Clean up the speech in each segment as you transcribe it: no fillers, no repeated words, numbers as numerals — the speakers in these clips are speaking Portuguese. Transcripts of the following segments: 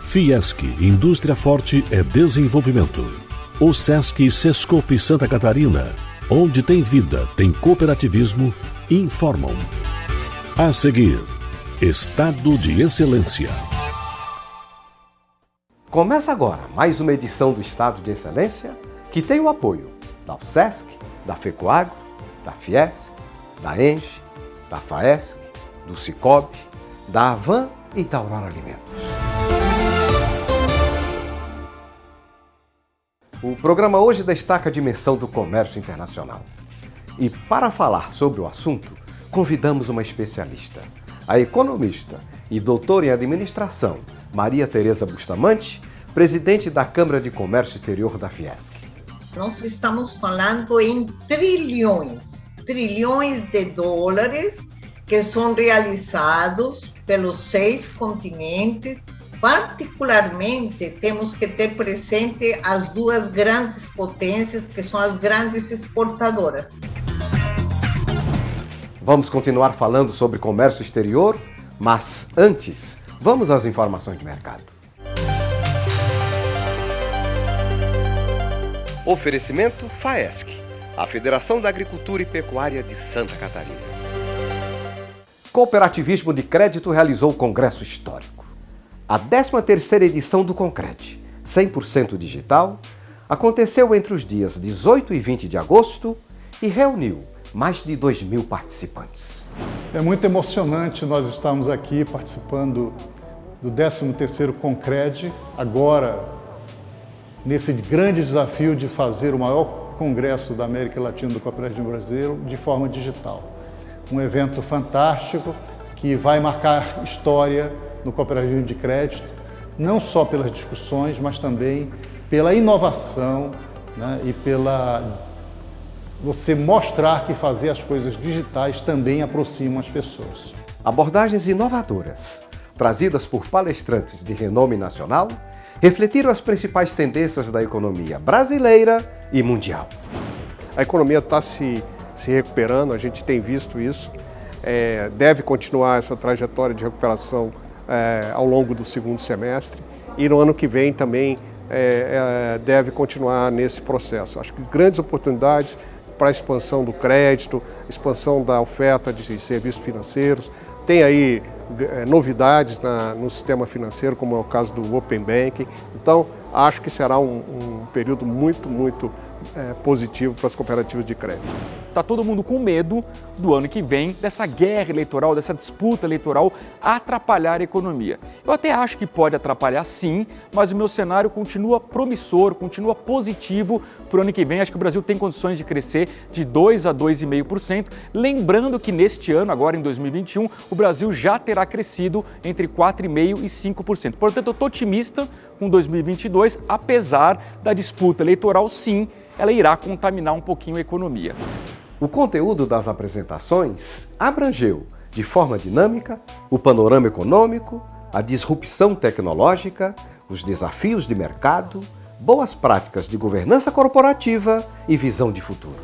Fiesc, Indústria Forte é Desenvolvimento. O Sesc e Sescope Santa Catarina, onde tem vida, tem cooperativismo, informam. A seguir, Estado de Excelência. Começa agora mais uma edição do Estado de Excelência, que tem o apoio da USESC, da FECOAGRO, da Fiesc, da ENGE, da FAESC, do Cicobi, da Avan e da Aurora Alimentos. O programa hoje destaca a dimensão do comércio internacional. E para falar sobre o assunto, convidamos uma especialista, a economista e doutora em administração, Maria Tereza Bustamante, presidente da Câmara de Comércio Exterior da Fiesc. Nós estamos falando em trilhões de dólares que são realizados pelos 6 continentes. Particularmente, temos que ter presente as 2 grandes potências, que são as grandes exportadoras. Vamos continuar falando sobre comércio exterior, mas antes, vamos às informações de mercado. Oferecimento FAESC, a Federação da Agricultura e Pecuária de Santa Catarina. Cooperativismo de Crédito realizou o Congresso Histórico. A 13ª edição do Concred, 100% digital, aconteceu entre os dias 18 e 20 de agosto e reuniu mais de 2.000 participantes. É muito emocionante nós estarmos aqui participando do 13º Concred, agora nesse grande desafio de fazer o maior congresso da América Latina do cooperativismo brasileiro de forma digital. Um evento fantástico que vai marcar história no cooperativismo de crédito, não só pelas discussões, mas também pela inovação, né, e pela você mostrar que fazer as coisas digitais também aproximam as pessoas. Abordagens inovadoras, trazidas por palestrantes de renome nacional, refletiram as principais tendências da economia brasileira e mundial. A economia está se recuperando, a gente tem visto isso, deve continuar essa trajetória de recuperação ao longo do segundo semestre e no ano que vem também deve continuar nesse processo. Acho que grandes oportunidades para a expansão do crédito, expansão da oferta de serviços financeiros, tem aí novidades no sistema financeiro, como é o caso do Open Banking. Então, acho que será um período muito positivo para as cooperativas de crédito. Está todo mundo com medo do ano que vem, dessa guerra eleitoral, dessa disputa eleitoral atrapalhar a economia. Eu até acho que pode atrapalhar sim, mas o meu cenário continua promissor, continua positivo para o ano que vem. Acho que o Brasil tem condições de crescer de 2% a 2,5%. Lembrando que neste ano, agora em 2021, o Brasil já terá crescido entre 4,5% e 5%. Portanto, eu estou otimista com 2022, apesar da disputa eleitoral, sim, ela irá contaminar um pouquinho a economia. O conteúdo das apresentações abrangeu, de forma dinâmica, o panorama econômico, a disrupção tecnológica, os desafios de mercado, boas práticas de governança corporativa e visão de futuro.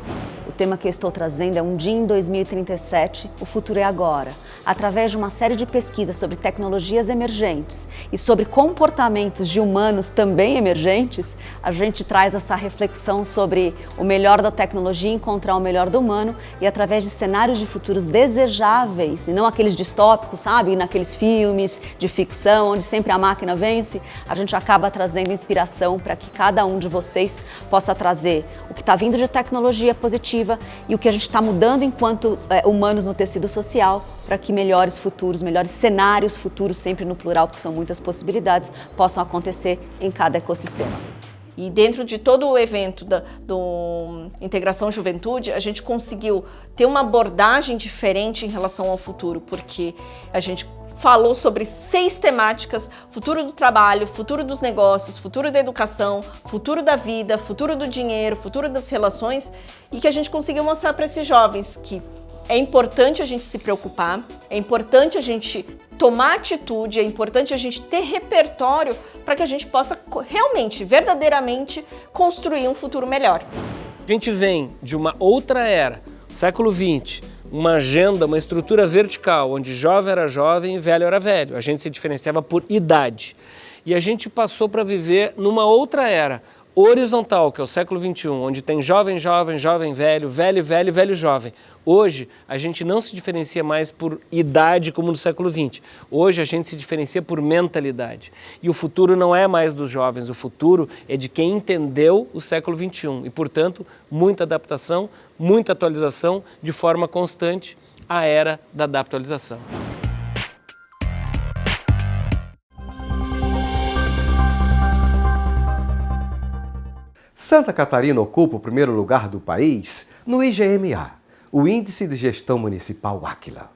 O tema que eu estou trazendo é Um Dia em 2037, o futuro é agora. Através de uma série de pesquisas sobre tecnologias emergentes e sobre comportamentos de humanos também emergentes, a gente traz essa reflexão sobre o melhor da tecnologia encontrar o melhor do humano e através de cenários de futuros desejáveis e não aqueles distópicos, sabe? Naqueles filmes de ficção onde sempre a máquina vence, a gente acaba trazendo inspiração para que cada um de vocês possa trazer o que está vindo de tecnologia positiva e o que a gente está mudando enquanto humanos no tecido social para que melhores futuros, melhores cenários futuros, sempre no plural, porque são muitas possibilidades, possam acontecer em cada ecossistema. E dentro de todo o evento do Integração Juventude, a gente conseguiu ter uma abordagem diferente em relação ao futuro, porque a gente falou sobre 6 temáticas: futuro do trabalho, futuro dos negócios, futuro da educação, futuro da vida, futuro do dinheiro, futuro das relações, e que a gente conseguiu mostrar para esses jovens que é importante a gente se preocupar, é importante a gente tomar atitude, é importante a gente ter repertório para que a gente possa realmente, verdadeiramente, construir um futuro melhor. A gente vem de uma outra era, século XX, uma agenda, uma estrutura vertical, onde jovem era jovem e velho era velho. A gente se diferenciava por idade. E a gente passou para viver numa outra era, horizontal, que é o século XXI, onde tem jovem, jovem, jovem, velho, velho, velho, velho, jovem. Hoje, a gente não se diferencia mais por idade como no século XX. Hoje, a gente se diferencia por mentalidade. E o futuro não é mais dos jovens, o futuro é de quem entendeu o século XXI. E, portanto, muita adaptação, muita atualização de forma constante à era da adaptualização. Santa Catarina ocupa o primeiro lugar do país no IGMA, o Índice de Gestão Municipal Áquila.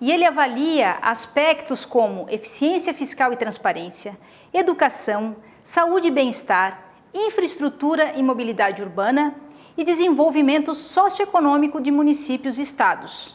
E ele avalia aspectos como eficiência fiscal e transparência, educação, saúde e bem-estar, infraestrutura e mobilidade urbana e desenvolvimento socioeconômico de municípios e estados.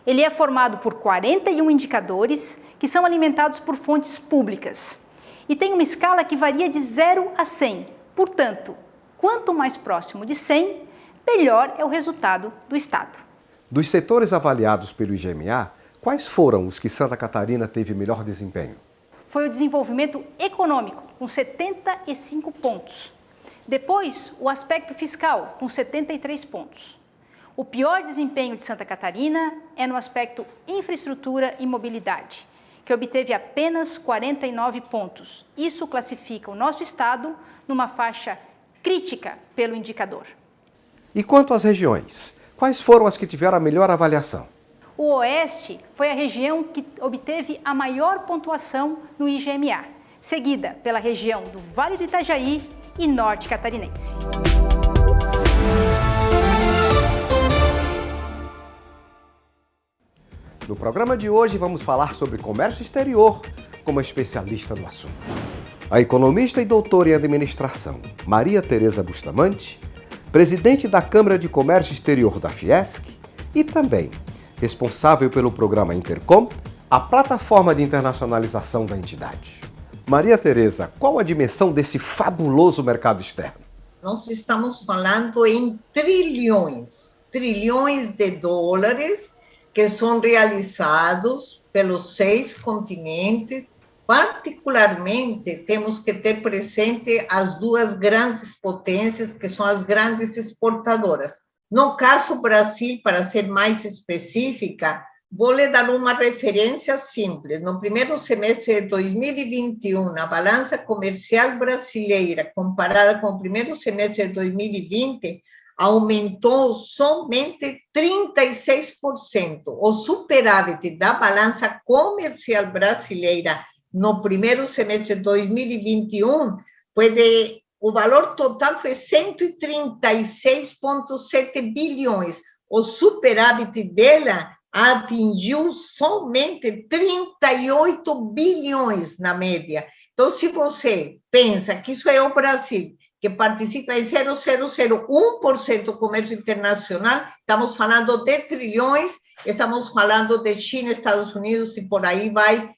Ele é formado por 41 indicadores que são alimentados por fontes públicas e tem uma escala que varia de 0 a 100. Portanto, quanto mais próximo de 100, melhor é o resultado do Estado. Dos setores avaliados pelo IGMA, quais foram os que Santa Catarina teve melhor desempenho? Foi o desenvolvimento econômico, com 75 pontos. Depois, o aspecto fiscal, com 73 pontos. O pior desempenho de Santa Catarina é no aspecto infraestrutura e mobilidade, que obteve apenas 49 pontos. Isso classifica o nosso estado numa faixa crítica pelo indicador. E quanto às regiões, quais foram as que tiveram a melhor avaliação? O Oeste foi a região que obteve a maior pontuação no IGMA, seguida pela região do Vale do Itajaí e Norte Catarinense. No programa de hoje vamos falar sobre comércio exterior com uma especialista no assunto. A economista e doutora em administração Maria Tereza Bustamante, presidente da Câmara de Comércio Exterior da Fiesc e também responsável pelo programa Intercom, a plataforma de internacionalização da entidade. Maria Tereza, qual a dimensão desse fabuloso mercado externo? Nós estamos falando em trilhões de dólares que são realizados pelos 6 continentes. Particularmente, temos que ter presente as 2 grandes potências, que são as grandes exportadoras. No caso Brasil, para ser mais específica, vou lhe dar uma referência simples. No primeiro semestre de 2021, na balança comercial brasileira, comparada com o primeiro semestre de 2020, aumentou somente 36%. O superávit da balança comercial brasileira no primeiro semestre de 2021 o valor total foi 136,7 bilhões. O superávit dela atingiu somente 38 bilhões na média. Então, se você pensa que isso é o Brasil, que participa em 0,001% do comércio internacional, estamos falando de trilhões, estamos falando de China, Estados Unidos e por aí vai,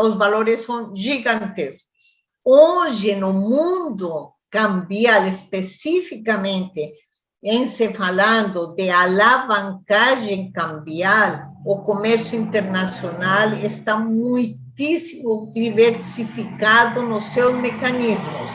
os valores são gigantescos. Hoje, no mundo cambial, especificamente, em se falando de alavancagem cambial, o comércio internacional está muitíssimo diversificado nos seus mecanismos.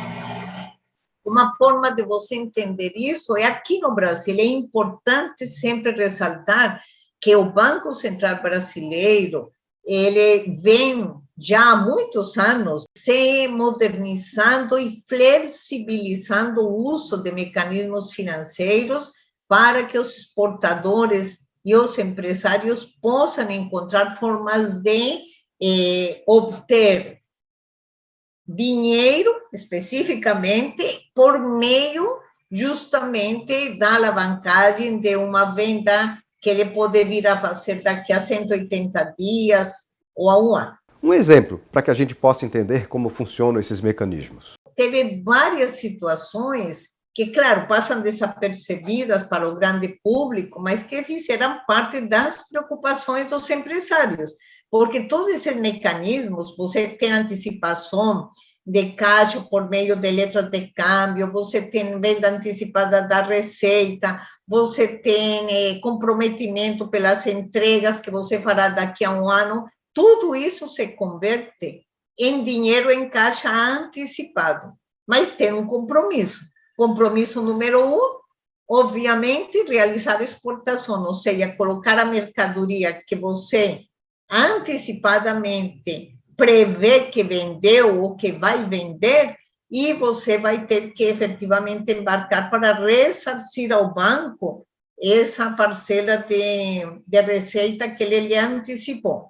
Uma forma de você entender isso é aqui no Brasil. É importante sempre ressaltar que o Banco Central Brasileiro, ele vem já há muitos anos se modernizando e flexibilizando o uso de mecanismos financeiros para que os exportadores e os empresários possam encontrar formas de obter dinheiro, especificamente, por meio justamente da alavancagem de uma venda que ele pode vir a fazer daqui a 180 dias ou a 1 ano. Um exemplo para que a gente possa entender como funcionam esses mecanismos. Teve várias situações que, claro, passam desapercebidas para o grande público, mas que fizeram parte das preocupações dos empresários, porque todos esses mecanismos, você tem antecipação de caixa por meio de letras de câmbio, você tem venda antecipada da receita, você tem comprometimento pelas entregas que você fará daqui a um ano, tudo isso se converte em dinheiro em caixa antecipado. Mas tem um compromisso. Compromisso número 1, obviamente, realizar exportação, ou seja, colocar a mercadoria que você antecipadamente prevê que vendeu ou que vai vender, e você vai ter que efetivamente embarcar para ressarcir ao banco essa parcela de receita que ele lhe antecipou.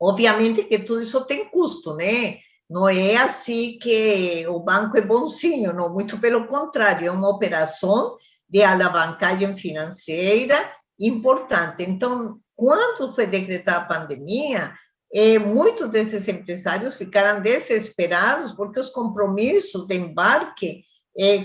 Obviamente que tudo isso tem custo, né? Não é assim que o banco é bonzinho, não, muito pelo contrário, é uma operação de alavancagem financeira importante. Então, quando foi decretada a pandemia, muitos desses empresários ficaram desesperados porque os compromissos de embarque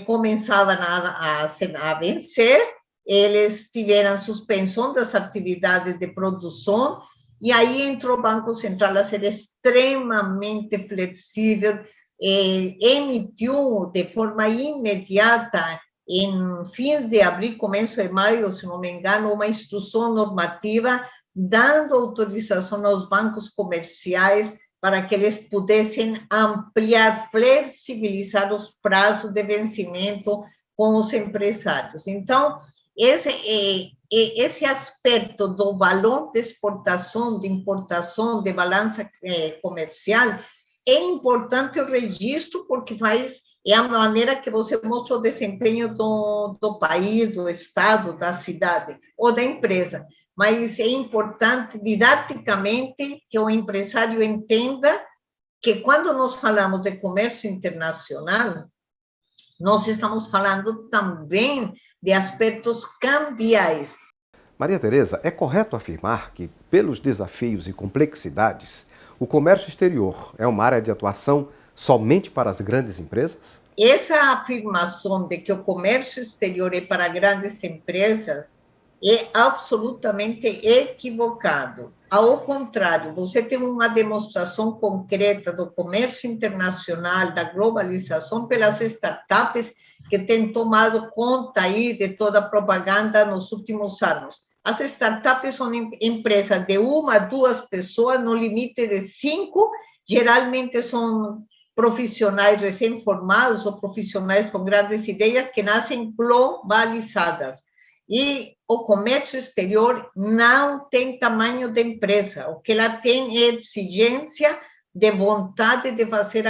começavam a vencer, eles tiveram suspensão das atividades de produção, e aí entrou o Banco Central a ser extremamente flexível, emitiu de forma imediata, em fins de abril, começo de maio, se não me engano, uma instrução normativa dando autorização aos bancos comerciais para que eles pudessem ampliar, flexibilizar os prazos de vencimento com os empresários. Então, esse aspecto do valor de exportação, de importação, de balança comercial, é importante o registro, porque é a maneira que você mostra o desempenho do país, do estado, da cidade ou da empresa. Mas é importante, didaticamente, que o empresário entenda que quando nós falamos de comércio internacional, nós estamos falando também de aspectos cambiais. Maria Tereza, é correto afirmar que, pelos desafios e complexidades, o comércio exterior é uma área de atuação somente para as grandes empresas? Essa afirmação de que o comércio exterior é para grandes empresas é absolutamente equivocado. Ao contrário, você tem uma demonstração concreta do comércio internacional, da globalização pelas startups que têm tomado conta aí de toda a propaganda nos últimos anos. As startups são empresas de 1 a 2 pessoas, no limite de 5, geralmente são profissionais recém-formados ou profissionais com grandes ideias que nascem globalizadas. E o comércio exterior não tem tamanho de empresa. O que ela tem é exigência de vontade de fazer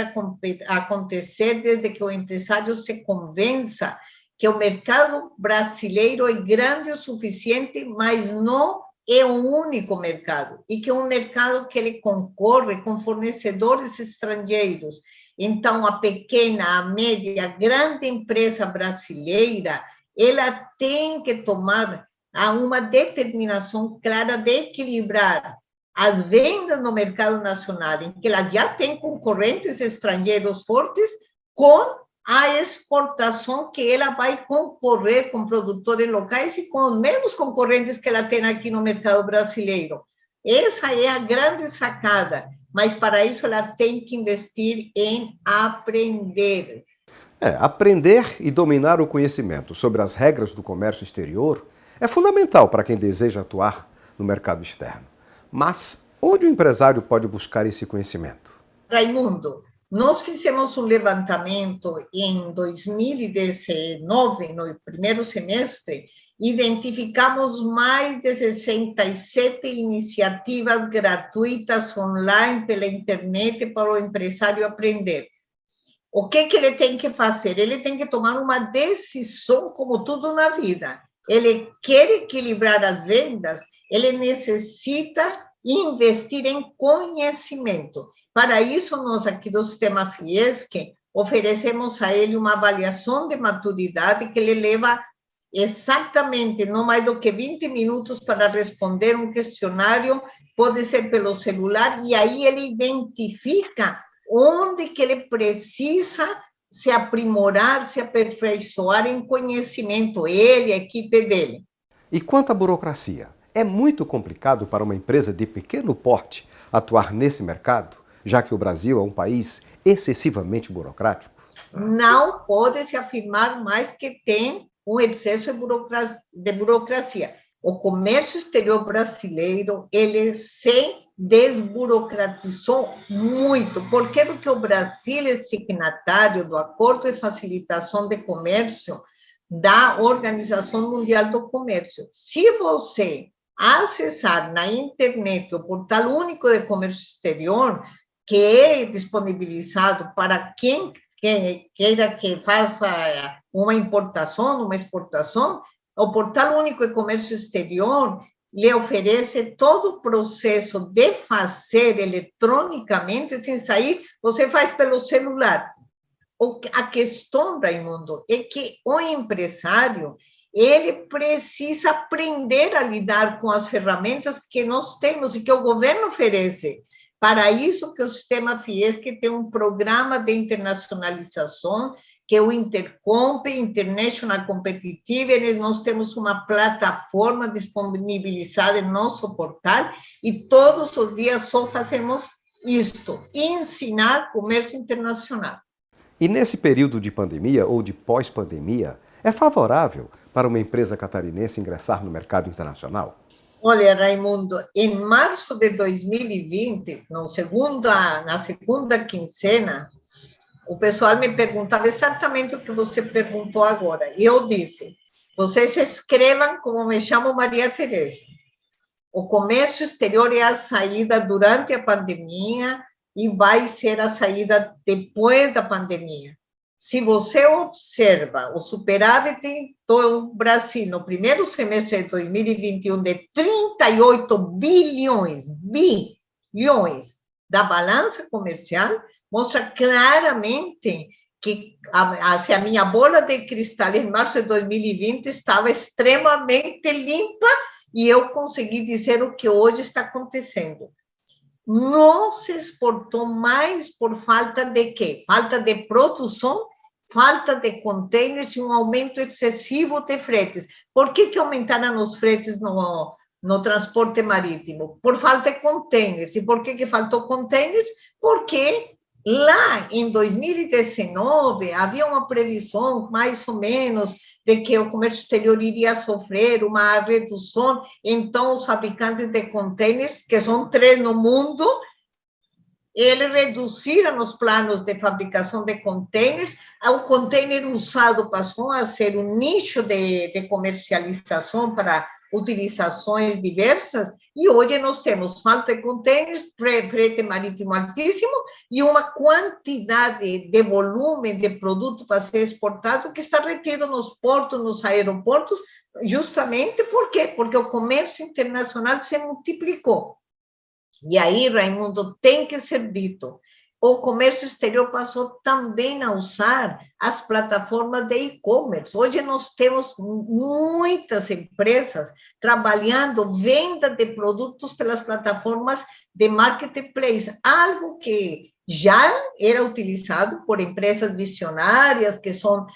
acontecer, desde que o empresário se convença que o mercado brasileiro é grande o suficiente, mas não é o único mercado, e que é um mercado que ele concorre com fornecedores estrangeiros. Então, a pequena, a média, a grande empresa brasileira, ela tem que tomar uma determinação clara de equilibrar as vendas no mercado nacional, em que ela já tem concorrentes estrangeiros fortes, com a exportação, que ela vai concorrer com produtores locais e com os mesmos concorrentes que ela tem aqui no mercado brasileiro. Essa é a grande sacada, mas para isso ela tem que investir em aprender. Aprender e dominar o conhecimento sobre as regras do comércio exterior é fundamental para quem deseja atuar no mercado externo. Mas onde o empresário pode buscar esse conhecimento? Raimundo, nós fizemos um levantamento em 2019, no primeiro semestre, identificamos mais de 67 iniciativas gratuitas online pela internet para o empresário aprender. O que ele tem que fazer? Ele tem que tomar uma decisão, como tudo na vida. Ele quer equilibrar as vendas, ele necessita investir em conhecimento. Para isso, nós aqui do Sistema Fiesc oferecemos a ele uma avaliação de maturidade que ele leva exatamente não mais do que 20 minutos para responder um questionário, pode ser pelo celular, e aí ele identifica onde que ele precisa se aprimorar, se aperfeiçoar em conhecimento, ele, a equipe dele. E quanto à burocracia? É muito complicado para uma empresa de pequeno porte atuar nesse mercado, já que o Brasil é um país excessivamente burocrático? Não pode se afirmar mais que tem um excesso de burocracia. O comércio exterior brasileiro, ele se desburocratizou muito. Por quê? Porque o Brasil é signatário do Acordo de Facilitação de Comércio da Organização Mundial do Comércio. Se você acessar na internet o Portal Único de Comércio Exterior, que é disponibilizado para quem queira que faça uma importação, uma exportação, o Portal Único de Comércio Exterior lhe oferece todo o processo de fazer eletronicamente, sem sair, você faz pelo celular. A questão, Raimundo, é que o empresário, ele precisa aprender a lidar com as ferramentas que nós temos e que o governo oferece. Para isso que o Sistema Fiesc tem um programa de internacionalização, que é o Intercomp, International Competitive, nós temos uma plataforma disponibilizada em nosso portal, e todos os dias só fazemos isto, ensinar comércio internacional. E nesse período de pandemia ou de pós-pandemia, é favorável para uma empresa catarinense ingressar no mercado internacional? Olha, Raimundo, em março de 2020, na segunda quincena, o pessoal me perguntava exatamente o que você perguntou agora. E eu disse, vocês se inscrevam como me chamo Maria Tereza. O comércio exterior é a saída durante a pandemia e vai ser a saída depois da pandemia. Se você observa o superávit do Brasil no primeiro semestre de 2021 de 38 bilhões da balança comercial, mostra claramente que a minha bola de cristal em março de 2020 estava extremamente limpa e eu consegui dizer o que hoje está acontecendo. Não se exportou mais por falta de quê? Falta de produção, falta de containers e um aumento excessivo de fretes. Por que aumentaram os fretes no transporte marítimo? Por falta de containers. E por que faltou containers? Porque lá em 2019 havia uma previsão, mais ou menos, de que o comércio exterior iria sofrer uma redução. Então, os fabricantes de containers, que são 3 no mundo, eles reduziram os planos de fabricação de containers. O container usado passou a ser um nicho de comercialização para utilizações diversas, e hoje nós temos falta de containers, frete marítimo altíssimo e uma quantidade de volume de produto para ser exportado que está retido nos portos, nos aeroportos, justamente por quê? Porque o comércio internacional se multiplicou. E aí, Raimundo, tem que ser dito, o comércio exterior passou também a usar as plataformas de e-commerce. Hoje nós temos muitas empresas trabalhando venda de produtos pelas plataformas de marketplace, algo que já era utilizado por empresas visionárias que são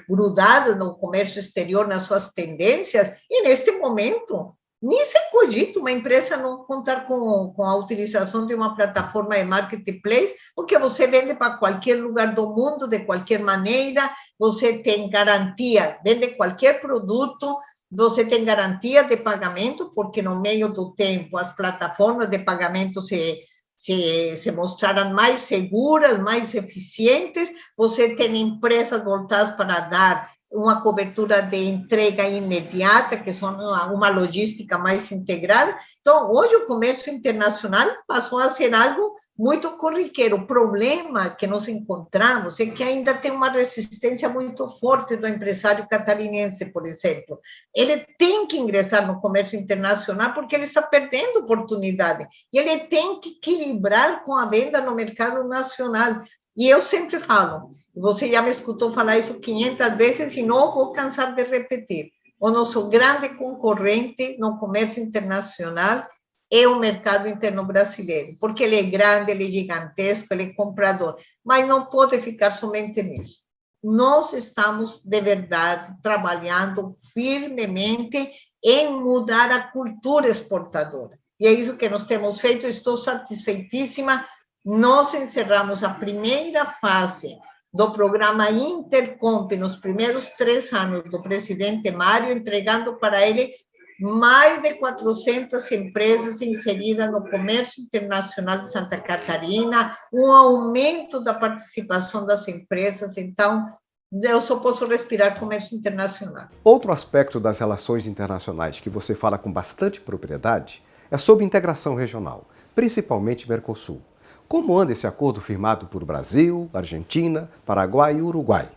grudadas no comércio exterior nas suas tendências, e neste momento nem se cogita uma empresa não contar com a utilização de uma plataforma de marketplace, porque você vende para qualquer lugar do mundo, de qualquer maneira, você tem garantia, vende qualquer produto, você tem garantia de pagamento, porque no meio do tempo as plataformas de pagamento se mostraram mais seguras, mais eficientes, você tem empresas voltadas para dar uma cobertura de entrega imediata, que são uma logística mais integrada. Então, hoje o comércio internacional passou a ser algo muito corriqueiro. O problema que nós encontramos é que ainda tem uma resistência muito forte do empresário catarinense, por exemplo. Ele tem que ingressar no comércio internacional porque ele está perdendo oportunidade. E ele tem que equilibrar com a venda no mercado nacional. E eu sempre falo, você já me escutou falar isso 500 vezes e não vou cansar de repetir, o nosso grande concorrente no comércio internacional é o mercado interno brasileiro, porque ele é grande, ele é gigantesco, ele é comprador, mas não pode ficar somente nisso. Nós estamos, de verdade, trabalhando firmemente em mudar a cultura exportadora. E é isso que nós temos feito, estou satisfeitíssima nós encerramos a primeira fase do programa Intercomp nos primeiros 3 anos do presidente Mário, entregando para ele mais de 400 empresas inseridas no comércio internacional de Santa Catarina, um aumento da participação das empresas. Então, eu só posso respirar comércio internacional. Outro aspecto das relações internacionais que você fala com bastante propriedade é sobre integração regional, principalmente Mercosul. Como anda esse acordo firmado por Brasil, Argentina, Paraguai e Uruguai?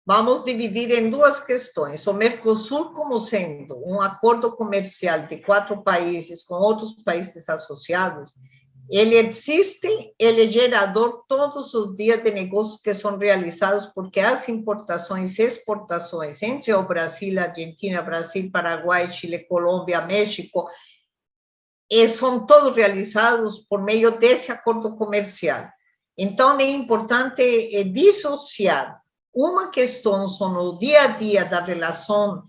Vamos dividir em 2 questões. O Mercosul como sendo um acordo comercial de 4 países com outros países associados, ele existe, ele é gerador todos os dias de negócios que são realizados, porque as importações e exportações entre o Brasil, Argentina, Brasil, Paraguai, Chile, Colômbia, México, são todos realizados por meio desse acordo comercial. Então, é importante dissociar uma questão só no dia a dia da relação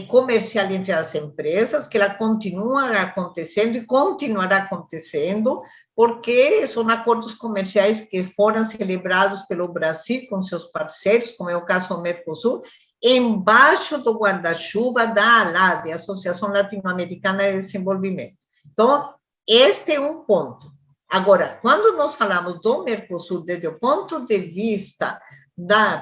comercial entre as empresas, que ela continua acontecendo e continuará acontecendo, porque são acordos comerciais que foram celebrados pelo Brasil com seus parceiros, como é o caso do Mercosul, embaixo do guarda-chuva da ALADE, Associação Latino-Americana de Desenvolvimento. Então, este é um ponto. Agora, quando nós falamos do Mercosul desde o ponto de vista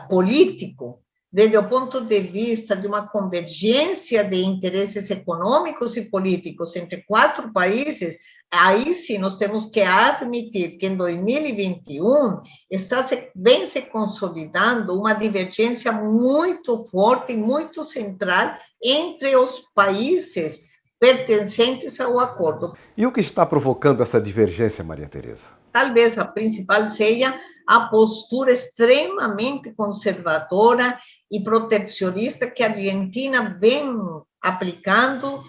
político, desde o ponto de vista de uma convergência de interesses econômicos e políticos entre 4 países, aí sim nós temos que admitir que em 2021 vem se consolidando uma divergência muito forte e muito central entre os países pertencentes ao acordo. E o que está provocando essa divergência, Maria Tereza? Talvez a principal seja a postura extremamente conservadora e protecionista que a Argentina vem aplicando,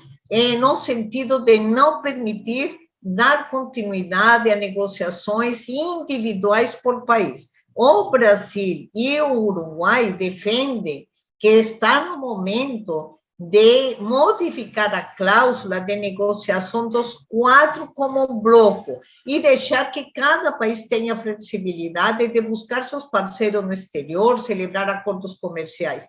no sentido de não permitir dar continuidade a negociações individuais por país. O Brasil e o Uruguai defendem que está no momento de modificar a cláusula de negociação dos 4 como um bloco e deixar que cada país tenha flexibilidade de buscar seus parceiros no exterior, celebrar acordos comerciais.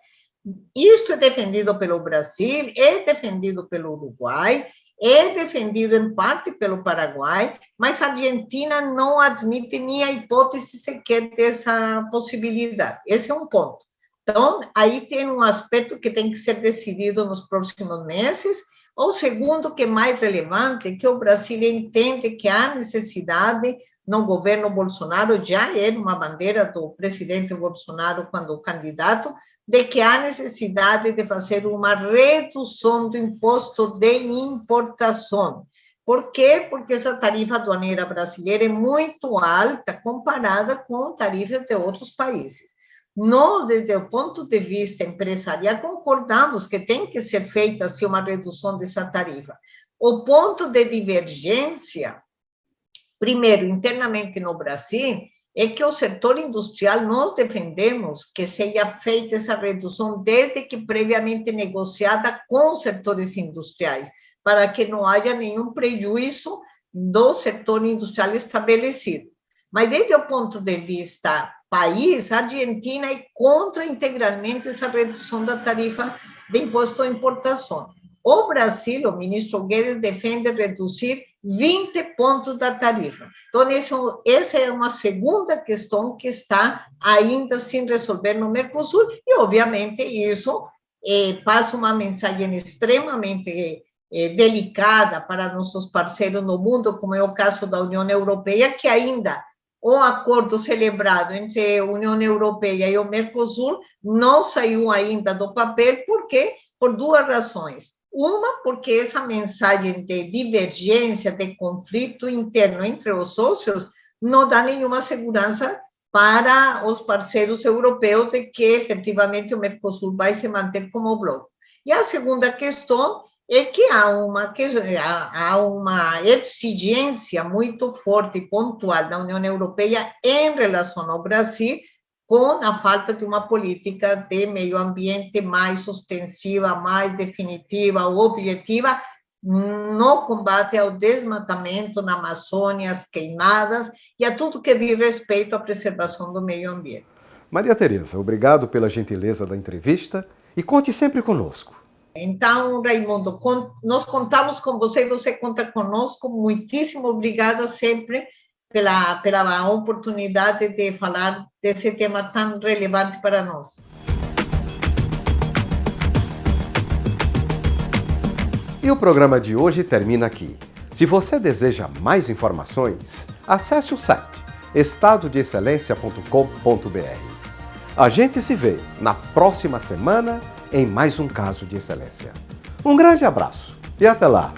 Isto é defendido pelo Brasil, é defendido pelo Uruguai, é defendido em parte pelo Paraguai, mas a Argentina não admite nem a hipótese sequer dessa possibilidade. Esse é um ponto. Então, aí tem um aspecto que tem que ser decidido nos próximos meses. O segundo, que é mais relevante, é que o Brasil entende que há necessidade, no governo Bolsonaro, já era uma bandeira do presidente Bolsonaro quando candidato, de que há necessidade de fazer uma redução do imposto de importação. Por quê? Porque essa tarifa aduaneira brasileira é muito alta comparada com tarifas de outros países. Nós, desde o ponto de vista empresarial, concordamos que tem que ser feita assim, uma redução dessa tarifa. O ponto de divergência, primeiro, internamente no Brasil, é que o setor industrial, nós defendemos que seja feita essa redução desde que previamente negociada com os setores industriais, para que não haja nenhum prejuízo do setor industrial estabelecido. Mas, desde o ponto de vista país, a Argentina é contra integralmente essa redução da tarifa de imposto à importação. O Brasil, o ministro Guedes, defende reduzir 20 pontos da tarifa. Então, essa é uma segunda questão que está ainda sem resolver no Mercosul, e, obviamente, isso passa uma mensagem extremamente delicada para nossos parceiros no mundo, como é o caso da União Europeia, que ainda o acordo celebrado entre a União Europeia e o Mercosul não saiu ainda do papel, porque por 2 razões. Uma, porque essa mensagem de divergência, de conflito interno entre os sócios, não dá nenhuma segurança para os parceiros europeus de que, efetivamente, o Mercosul vai se manter como bloco. E a segunda questão é que há uma exigência muito forte e pontual da União Europeia em relação ao Brasil, com a falta de uma política de meio ambiente mais ostensiva, mais definitiva, objetiva, no combate ao desmatamento na Amazônia, às queimadas e a tudo que diz respeito à preservação do meio ambiente. Maria Tereza, obrigado pela gentileza da entrevista e conte sempre conosco. Então, Raimundo, nós contamos com você e você conta conosco. Muitíssimo obrigada sempre pela oportunidade de falar desse tema tão relevante para nós. E o programa de hoje termina aqui. Se você deseja mais informações, acesse o site estadodeexcelência.com.br. A gente se vê na próxima semana em mais um Caso de Excelência. Um grande abraço e até lá!